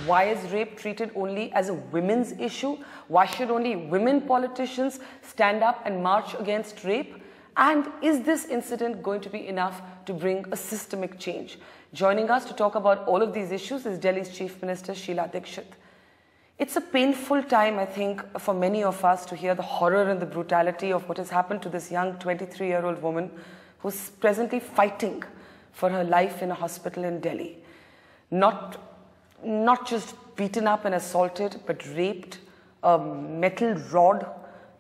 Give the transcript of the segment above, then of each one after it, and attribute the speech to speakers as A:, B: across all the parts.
A: Why is rape treated only as a women's issue? Why should only women politicians stand up and march against rape? And is this incident going to be enough to bring a systemic change? Joining us to talk about all of these issues is Delhi's Chief Minister Sheila Dikshit. It's a painful time, I think, for many of us to hear the horror and the brutality of what has happened to this young 23-year-old woman who's presently fighting for her life in a hospital in Delhi. Not just beaten up and assaulted, but raped, a metal rod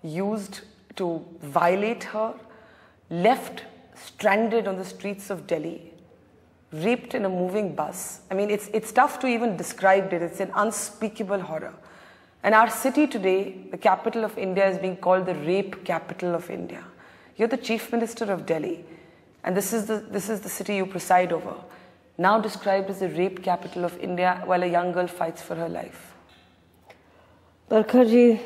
A: used to violate her, left stranded on the streets of Delhi, raped in a moving bus. I mean, it's tough to even describe it. It's an unspeakable horror. And our city today, the capital of India, is being called the rape capital of India. You're the Chief Minister of Delhi, and this is the city you preside over, now described as the rape capital of India, while a young girl fights for her life.
B: Barkha ji,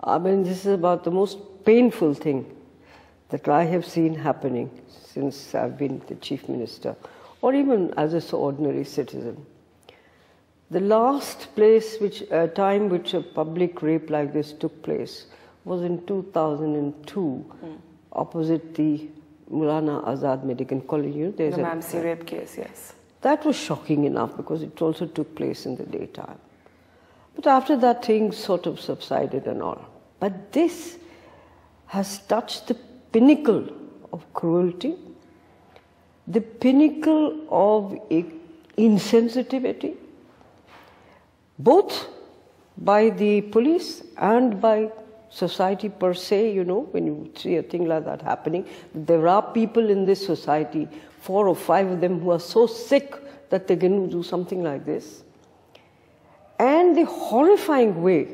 B: I mean, this is about the most painful thing that I have seen happening since I've been the Chief Minister, or even as an ordinary citizen. The last time which a public rape like this took place was in 2002, opposite the Maulana Azad Medical College. You know,
A: the Mamsi rape case, yes.
B: That was shocking enough because it also took place in the daytime. But after that, things sort of subsided and all. But this has touched the pinnacle of cruelty, the pinnacle of insensitivity, both by the police and by society per se. You know, when you see a thing like that happening, there are people in this society, 4 or 5 of them, who are so sick that they can do something like this. And the horrifying way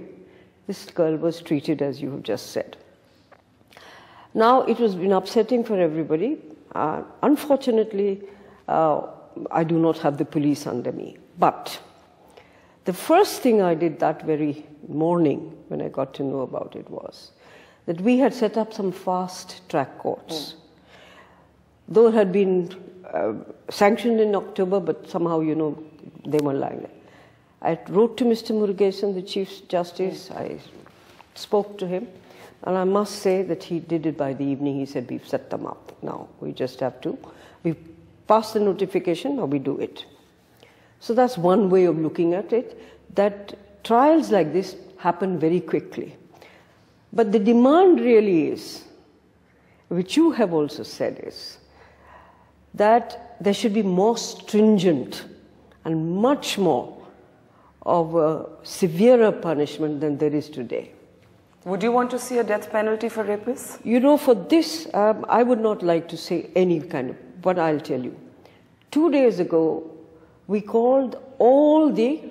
B: this girl was treated, as you have just said. Now, it has been upsetting for everybody. Unfortunately, I do not have the police under me. But the first thing I did that very morning when I got to know about it was that we had set up some fast-track courts. Though it had been sanctioned in October, but somehow, you know, they weren't lying there. I wrote to Mr. Murugesan, the Chief Justice. I spoke to him. And I must say that he did it by the evening. He said, we've set them up. Now, we just have to. We've passed the notification, now we do it. So that's one way of looking at it, that trials like this happen very quickly. But the demand really is, which you have also said, is that there should be more stringent and much more of a severer punishment than there is today.
A: Would you want to see a death penalty for rapists?
B: You know, for this, I would not like to say any kind of, but I'll tell you. 2 days ago, we called all the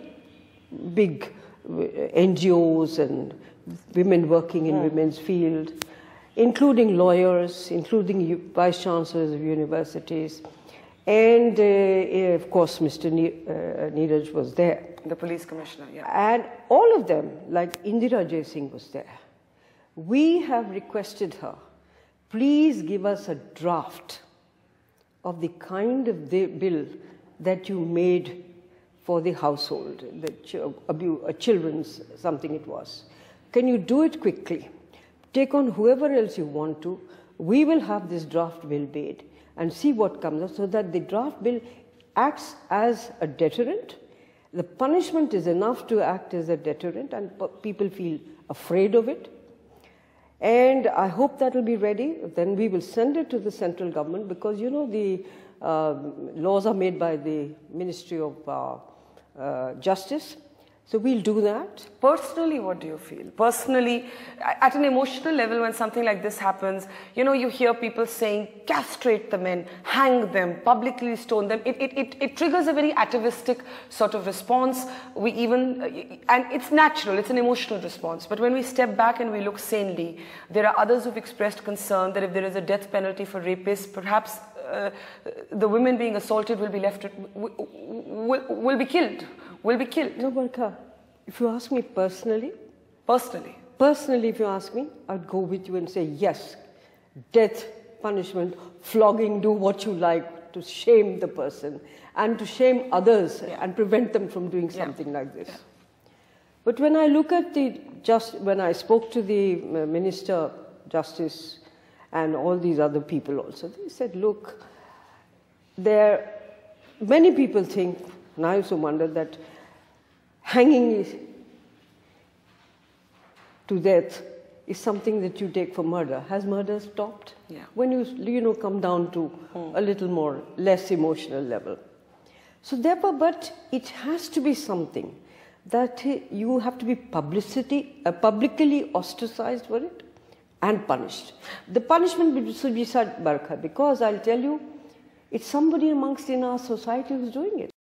B: big NGOs and women working in women's field, including lawyers, including vice chancellors of universities, and of course, Mr. Neeraj was there.
A: The police commissioner, yeah.
B: And all of them, like Indira Jay Singh was there. We have requested her, please give us a draft of the kind of bill that you made for the household, the children's something it was. Can you do it quickly? Take on whoever else you want to. We will have this draft bill made and see what comes up, so that the draft bill acts as a deterrent. The punishment is enough to act as a deterrent, and people feel afraid of it. And I hope that will be ready. Then we will send it to the central government, because, you know, the laws are made by the Ministry of Justice. So we'll do that.
A: Personally, what do you feel? Personally, at an emotional level, when something like this happens, you know, you hear people saying, castrate the men, hang them, publicly stone them. It triggers a very atavistic sort of response. We even, and it's natural, it's an emotional response. But when we step back and we look sanely, there are others who've expressed concern that if there is a death penalty for rapists, perhaps the women being assaulted will be left, will be killed. Will be killed.
B: No, Barkha, if you ask me personally, if you ask me, I'd go with you and say yes, death, punishment, flogging, do what you like, to shame the person and to shame others and prevent them from doing something like this. But when I look at when I spoke to the Minister Justice and all these other people also, they said, look, many people think, and I also wonder, that hanging to death is something that you take for murder. Has murder stopped?
A: Yeah.
B: When you come down to a little more, less emotional level. So therefore, but it has to be something that you have to be publicly ostracized for it and punished. The punishment should be Barkha, because I'll tell you, it's somebody amongst in our society who's doing it.